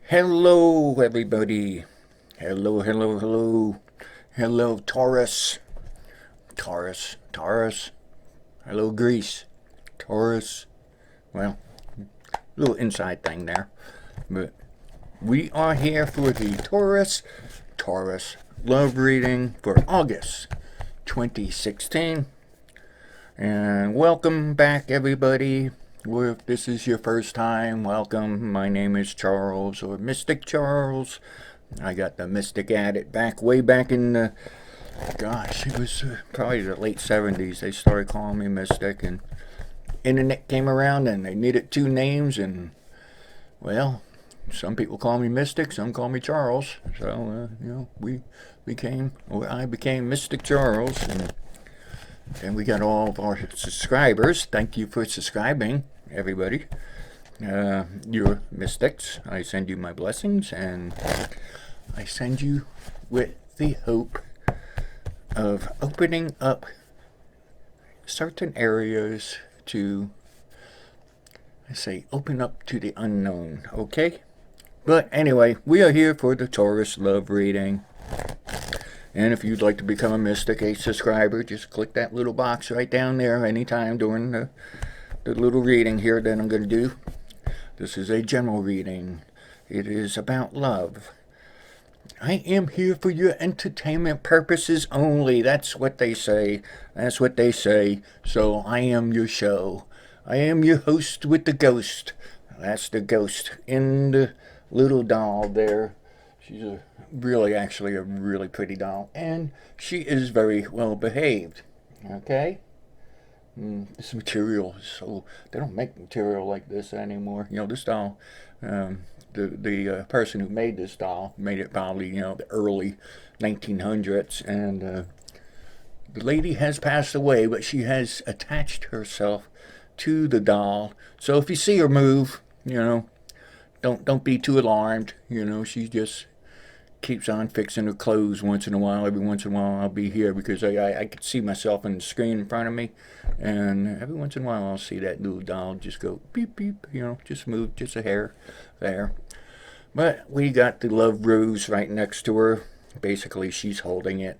Hello, everybody. Hello, hello, hello. Hello, Taurus. Taurus. Hello, Greece. Taurus. Well, little inside thing there. But we are here for the Taurus love reading for August 2016. And welcome back, everybody. If this is your first time, welcome. My name is Charles, or MysticCharles. I got the Mystic at it way back in the, gosh, it was probably the late 70s. They started calling me Mystic, and internet came around, and they needed two names, and, well, some people call me Mystic, some call me Charles. So, I became MysticCharles, and we got all of our subscribers. Thank you for subscribing, everybody. You're mystics. I send you my blessings, and I send you with the hope of opening up certain areas to, open up to the unknown, okay? But anyway, we are here for the Taurus love reading. And if you'd like to become a Mystic, a subscriber, just click that little box right down there anytime during the little reading here that I'm going to do. This is a general reading. It is about love. I am here for your entertainment purposes only. That's what they say. That's what they say. So I am your show. I am your host with the ghost. That's the ghost in the little doll there. She's actually a really pretty doll, and she is very well behaved. Okay? This material is they don't make material like this anymore. This doll, the person who made this doll made it probably, the early 1900s, and the lady has passed away, but she has attached herself to the doll. So if you see her move, don't be too alarmed. She just keeps on fixing her clothes once in a while. Every once in a while I'll be here because I can see myself in the screen in front of me, and every once in a while I'll see that little doll just go beep beep, just move just a hair there. But we got the love rose right next to her. Basically she's holding it.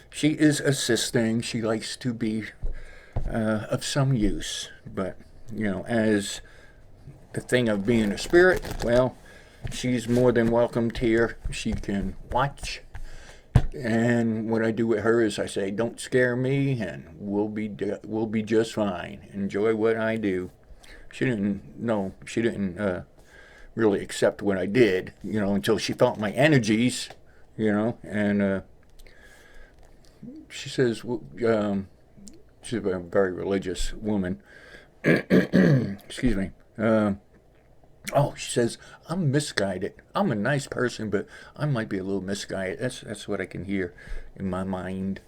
She is assisting. She likes to be of some use, but as the thing of being a spirit, well, she's more than welcomed here. She can watch, and what I do with her is I say, "Don't scare me, and we'll be just fine. Enjoy what I do." She didn't really accept what I did, until she felt my energies, and she says, she's a very religious woman. Excuse me. She says, I'm misguided. I'm a nice person, but I might be a little misguided. That's what I can hear in my mind.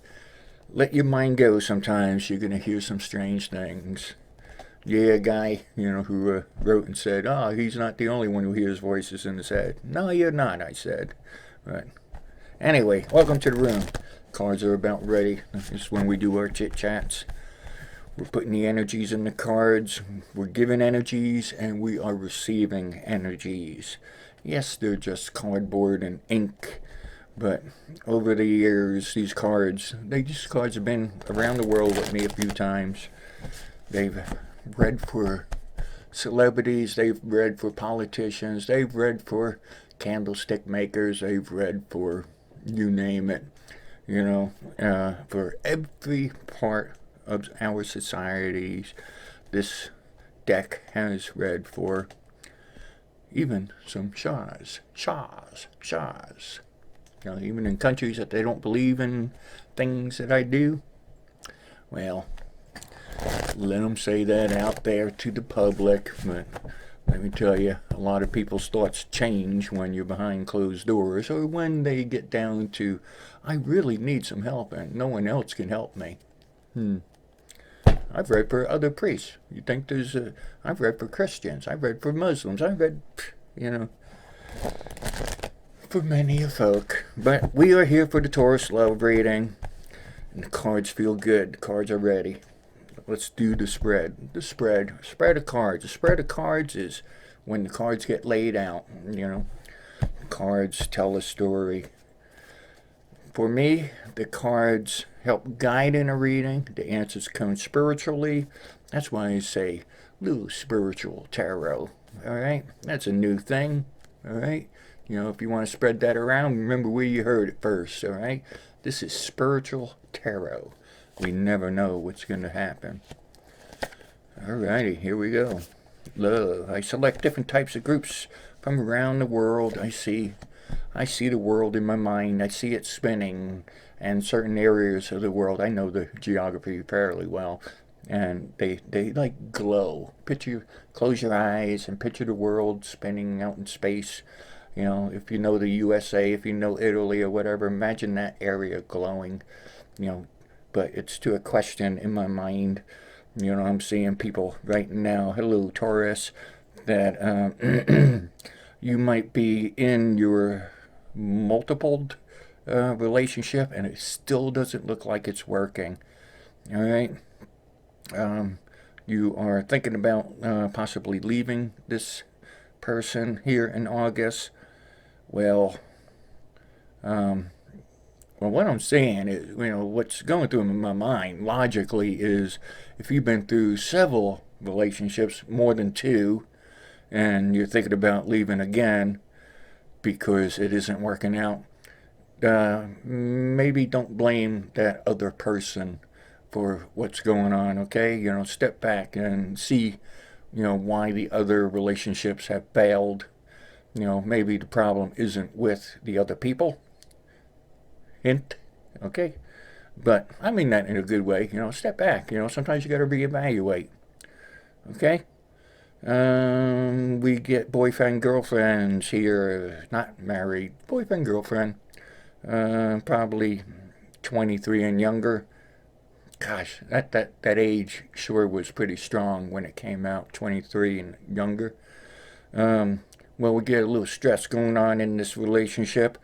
Let your mind go sometimes. You're going to hear some strange things. Yeah, a guy, who wrote and said, he's not the only one who hears voices in his head. No, you're not, I said. Right. Anyway, welcome to the room. Cards are about ready. This is when we do our chit-chats. We're putting the energies in the cards, we're giving energies, and we are receiving energies. Yes, they're just cardboard and ink, but over the years, these cards have been around the world with me a few times. They've read for celebrities, they've read for politicians, they've read for candlestick makers, they've read for you name it, for every part of our societies. This deck has read for even some shahs. Even in countries that they don't believe in things that I do. Well, let them say that out there to the public, but let me tell you, a lot of people's thoughts change when you're behind closed doors, or when they get down to, I really need some help and no one else can help me. I've read for other priests. You think I've read for Christians. I've read for Muslims. I've read, for many a folk. But we are here for the Taurus love reading. And the cards feel good. The cards are ready. Let's do the spread. The spread of cards. The spread of cards is when the cards get laid out. You know, cards tell a story. For me, the cards help guide in a reading. The answers come spiritually. That's why I say little spiritual tarot. All right, that's a new thing. All right, you know, if you want to spread that around, remember where you heard it first. All right, this is spiritual tarot. We never know what's going to happen. All righty, here we go. Love. I select different types of groups from around the world. I see the world in my mind. I see it spinning, and certain areas of the world. I know the geography fairly well, and they like glow. Close your eyes and picture the world spinning out in space. You know, if you know the USA, if you know Italy or whatever, imagine that area glowing. You know, but it's to a question in my mind. You know, I'm seeing people right now. Hello, Taurus. That you might be in your multiple relationship and it still doesn't look like it's working. All right, you are thinking about possibly leaving this person here in August. Well, what I'm saying is, you know, what's going through my mind logically is if you've been through several relationships, more than two, and you're thinking about leaving again because it isn't working out, maybe don't blame that other person for what's going on, okay? You know, step back and see, you know, why the other relationships have failed. You know, maybe the problem isn't with the other people. Hint, okay? But I mean that in a good way. You know, step back. You know, sometimes you got to reevaluate, okay? We get boyfriend, girlfriends here, not married, boyfriend, girlfriend, probably 23 and younger. Gosh, that age sure was pretty strong when it came out, 23 and younger. Well, we get a little stress going on in this relationship,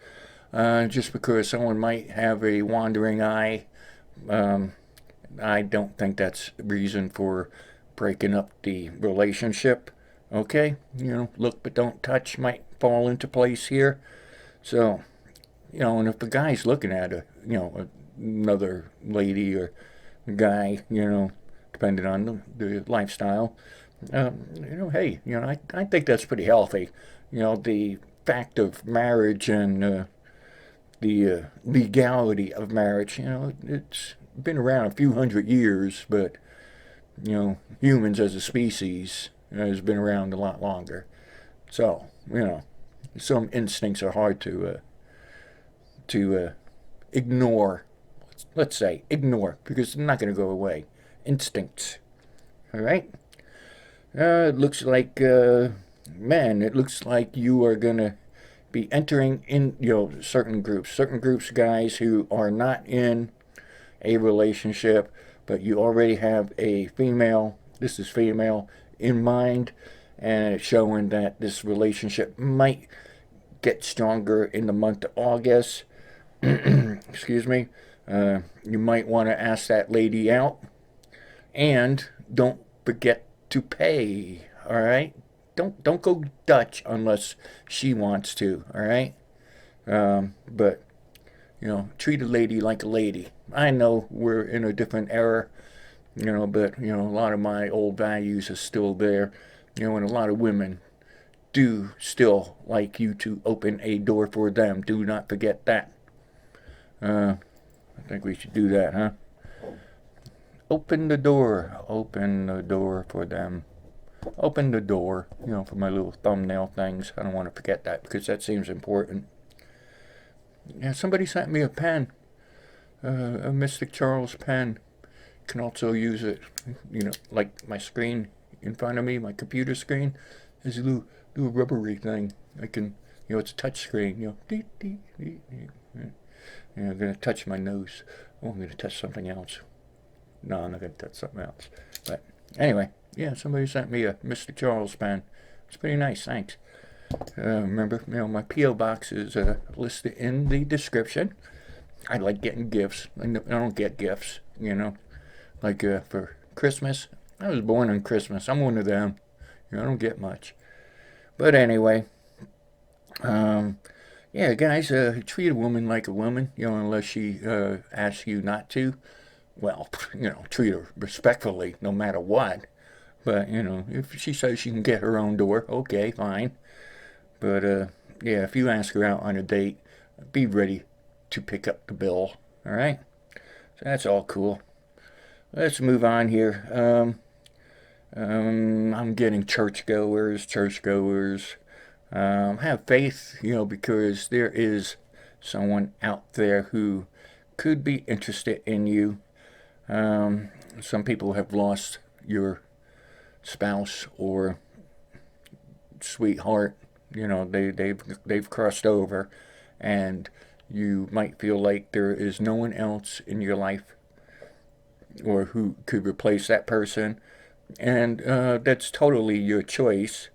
just because someone might have a wandering eye. I don't think that's reason for breaking up the relationship. Okay, you know, look but don't touch might fall into place here. So, you know, and if the guy's looking at another lady or guy, you know, depending on the lifestyle, you know, hey, you know, I think that's pretty healthy. You know, the fact of marriage and the legality of marriage, you know, it's been around a few hundred years, but you know, humans as a species has been around a lot longer. So, you know, some instincts are hard to ignore. Let's say ignore, because they're not going to go away. Instincts. All right. It looks like, man, it looks like you are going to be entering in, you know, certain groups, guys who are not in a relationship, but you already have a female, this is female, in mind, and it's showing that this relationship might get stronger in the month of August. Excuse me. You might want to ask that lady out, and don't forget to pay. All right, don't go Dutch unless she wants to. All right, but you know, treat a lady like a lady. I know we're in a different era, you know, but you know, a lot of my old values are still there. You know, and a lot of women do still like you to open a door for them. Do not forget that. I think we should do that, huh? Open the door for them. Open the door, you know, for my little thumbnail things. I don't want to forget that because that seems important. Yeah, somebody sent me a pen, a MysticCharles pen. Can also use it, you know, like my screen in front of me, my computer screen. There's a little rubbery thing. I can, you know, it's a touch screen, you know. Yeah, I'm going to touch my nose. Oh, I'm going to touch something else. No, I'm not going to touch something else. But anyway, yeah, somebody sent me a MysticCharles pen. It's pretty nice, thanks. Remember, you know, my P.O. box is listed in the description. I like getting gifts. I don't get gifts, you know. Like for Christmas. I was born on Christmas. I'm one of them. You know, I don't get much. But anyway, um, yeah, guys, treat a woman like a woman, you know, unless she asks you not to. Well, you know, treat her respectfully no matter what. But, you know, if she says she can get her own door, okay, fine. But, yeah, if you ask her out on a date, be ready to pick up the bill. All right? So that's all cool. Let's move on here. I'm getting churchgoers. Have faith, you know, because there is someone out there who could be interested in you. Some people have lost your spouse or sweetheart. You know, they've crossed over, and you might feel like there is no one else in your life or who could replace that person, and that's totally your choice.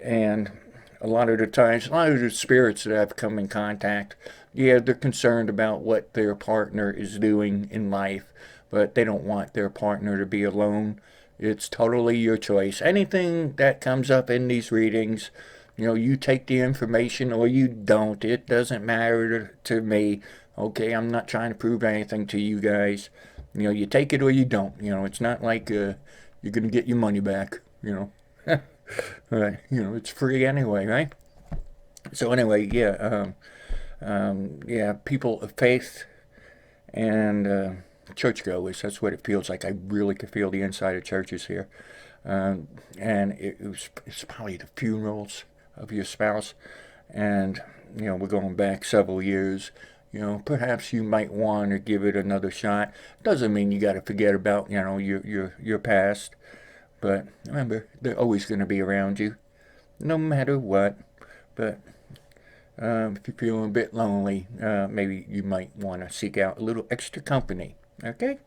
And a lot of the times, a lot of the spirits that I've come in contact, yeah, they're concerned about what their partner is doing in life, but they don't want their partner to be alone. It's totally your choice. Anything that comes up in these readings, you know, you take the information or you don't. It doesn't matter to me. Okay, I'm not trying to prove anything to you guys. You know, you take it or you don't. You know, it's not like you're going to get your money back, you know. You know, it's free anyway, right? So anyway, yeah, yeah, people of faith and churchgoers. That's what it feels like. I really could feel the inside of churches here, and it's probably the funerals of your spouse, and you know we're going back several years. You know, perhaps you might want to give it another shot. Doesn't mean you got to forget about your past. But remember, they're always going to be around you, no matter what. But if you're feeling a bit lonely, maybe you might want to seek out a little extra company. Okay,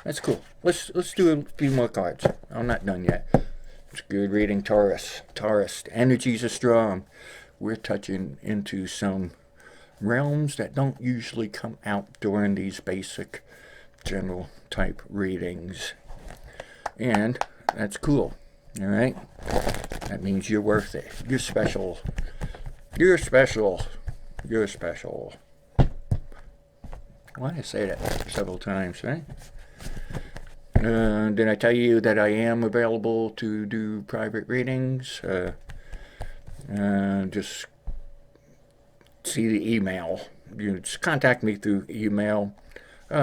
that's cool. Let's do a few more cards. I'm not done yet. It's good reading, Taurus. Taurus, the energies are strong. We're touching into some realms that don't usually come out during these basic general type readings. And that's cool. All right? That means you're worth it. You're special. You're special. You're special. Why did I say that several times, right? Did I tell you that I am available to do private readings? Just see the email. You just contact me through email.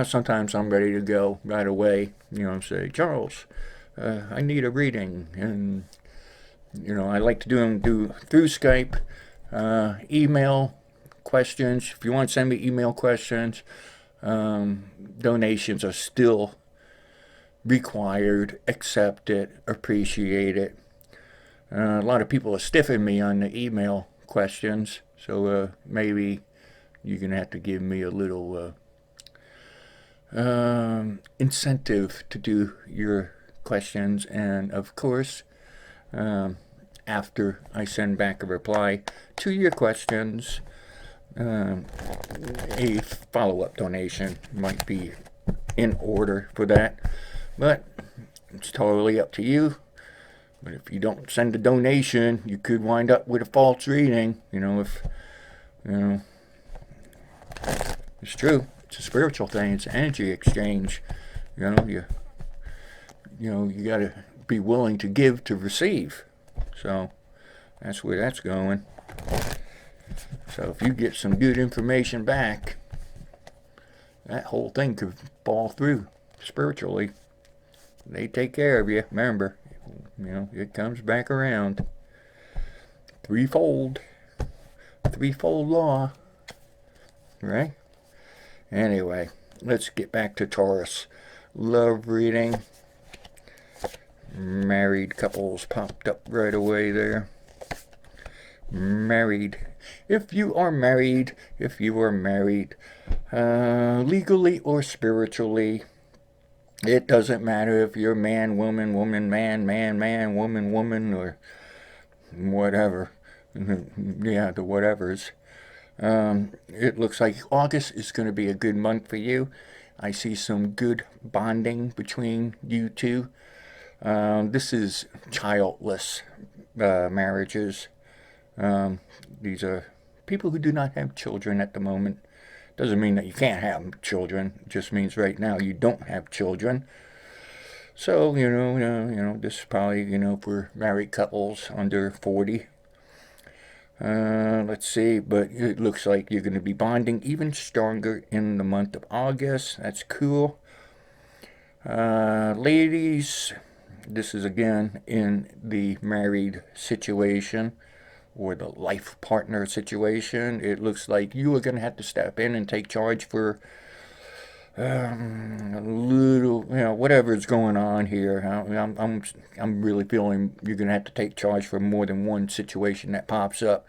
Sometimes I'm ready to go right away. You know, say, Charles, I need a reading. And, you know, I like to do through Skype, email questions. If you want to send me email questions, donations are still required, accepted, appreciated. A lot of people are stiffing me on the email questions, so maybe you're going to have to give me a little incentive to do your questions. And of course, after I send back a reply to your questions, a follow-up donation might be in order for that. But it's totally up to you. But if you don't send a donation, you could wind up with a false reading. You know, if, you know, it's true. It's a spiritual thing. It's an energy exchange. You know, you got to be willing to give to receive. So that's where that's going. So if you get some good information back, that whole thing could fall through spiritually. They take care of you. Remember, you know, it comes back around. Threefold law. Right? Anyway, let's get back to Taurus. Love reading. Married couples popped up right away there. Married. If you are married, legally or spiritually, it doesn't matter if you're man, woman, woman, man, man, man, woman, woman, or whatever. Yeah, the whatevers. It looks like August is going to be a good month for you. I see some good bonding between you two. This is childless marriages. These are people who do not have children at the moment. Doesn't mean that you can't have children. It just means right now you don't have children. So this is probably for married couples under 40. Let's see, but it looks like you're going to be bonding even stronger in the month of August. That's cool. Ladies, this is again in the married situation or the life partner situation. It looks like you are going to have to step in and take charge for a little, whatever's going on here. I'm really feeling you're going to have to take charge for more than one situation that pops up,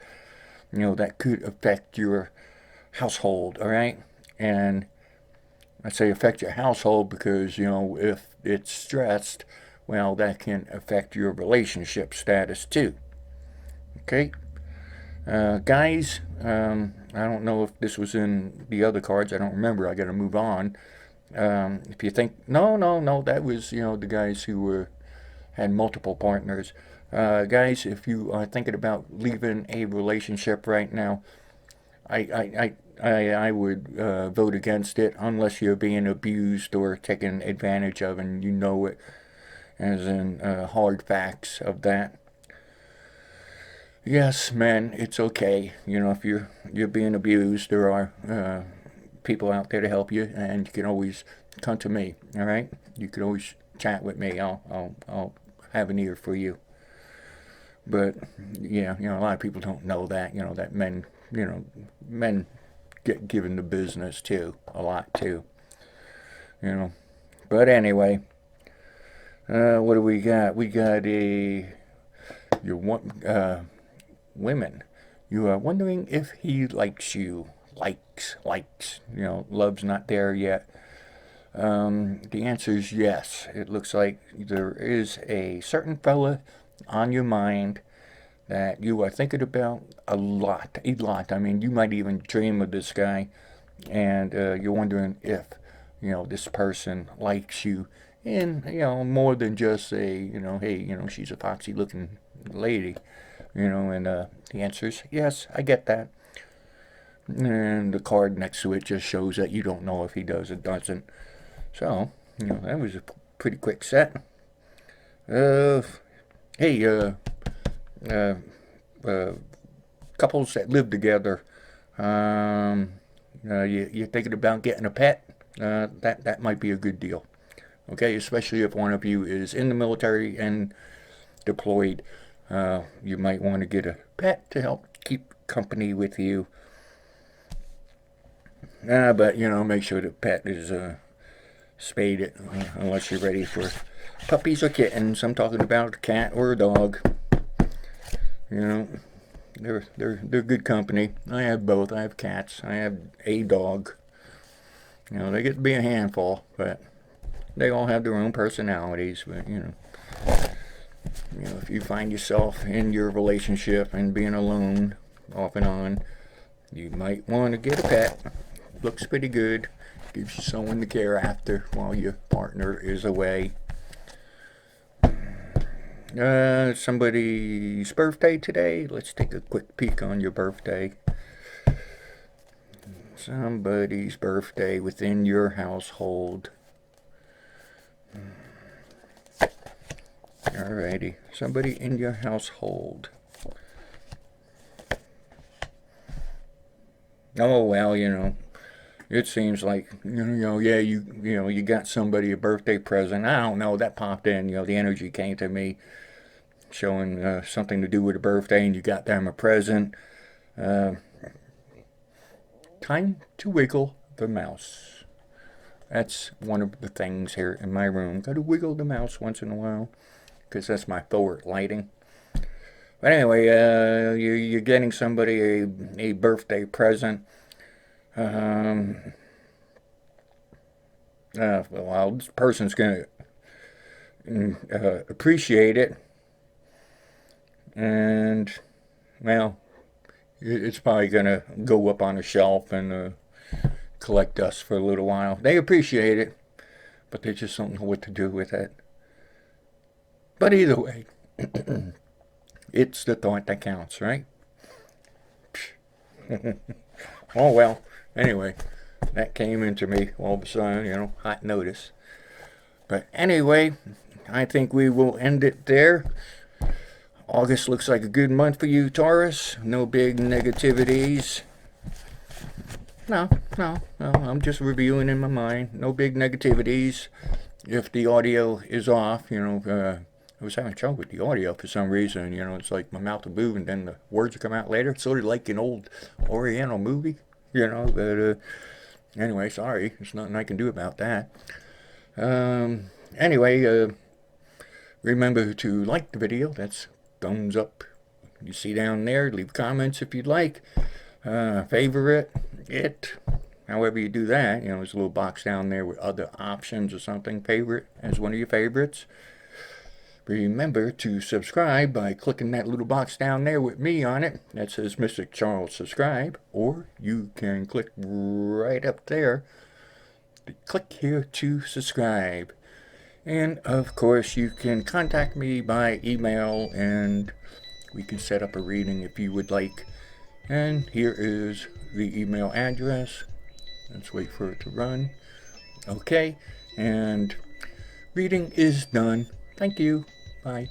that could affect your household, all right? And I say affect your household because, if it's stressed, well, that can affect your relationship status too. Okay? Guys, I don't know if this was in the other cards. I don't remember. I got to move on. If you think, no, that was, the guys who had multiple partners. Guys, if you are thinking about leaving a relationship right now, I would vote against it unless you're being abused or taken advantage of and you know it, as in hard facts of that. Yes, men, it's okay. If you're being abused, there are people out there to help you, and you can always come to me. All right, you can always chat with me. I'll have an ear for you. But yeah, a lot of people don't know that. That men get given the business too, a lot too. But anyway, what do we got? We got your one. Women, you are wondering if he likes you. Likes. Love's not there yet. The answer is yes. It looks like there is a certain fella on your mind that you are thinking about a lot. I mean, you might even dream of this guy, and you're wondering if, this person likes you in, more than just a, hey, she's a foxy looking lady. And the answer is yes, I get that. And the card next to it just shows that you don't know if he does or doesn't. So, that was a pretty quick set. Hey, couples that live together, you're thinking about getting a pet, that might be a good deal. Okay, especially if one of you is in the military and deployed. You might want to get a pet to help keep company with you. But, make sure the pet is spaded, unless you're ready for puppies or kittens. I'm talking about a cat or a dog. They're good company. I have both. I have cats. I have a dog. They get to be a handful, but they all have their own personalities. But, if you find yourself in your relationship and being alone off and on, you might want to get a pet. Looks pretty good. Gives you someone to care after while your partner is away. Somebody's birthday today. Let's take a quick peek on your birthday. Somebody's birthday within your household. Alrighty, somebody in your household. Oh well, it seems like you got somebody a birthday present. I don't know, that popped in. The energy came to me, showing something to do with a birthday, and you got them a present. Time to wiggle the mouse. That's one of the things here in my room. Got to wiggle the mouse once in a while, because that's my forward lighting. But anyway, you're getting somebody a birthday present. Well, this person's going to appreciate it. And, well, it's probably going to go up on a shelf and collect dust for a little while. They appreciate it, but they just don't know what to do with it. But either way, it's the thought that counts, right? Oh well, anyway, that came into me all of a sudden, you know, hot notice. But anyway, I think we will end it there. August looks like a good month for you, Taurus. No big negativities. No, I'm just reviewing in my mind. No big negativities. If the audio is off, you know, I was having trouble with the audio for some reason. You know, it's like my mouth will move and then the words will come out later. It's sort of like an old Oriental movie, you know. But anyway, sorry. There's nothing I can do about that. Anyway, remember to like the video. That's thumbs up. You see down there. Leave comments if you'd like. Favorite it. However you do that, you know, there's a little box down there with other options or something. Favorite as one of your favorites. Remember to subscribe by clicking that little box down there with me on it that says MysticCharles subscribe, or you can click right up there. Click here to subscribe. And of course you can contact me by email and we can set up a reading if you would like. And here is the email address. Let's wait for it to run. Okay, and reading is done. Thank you. Bye.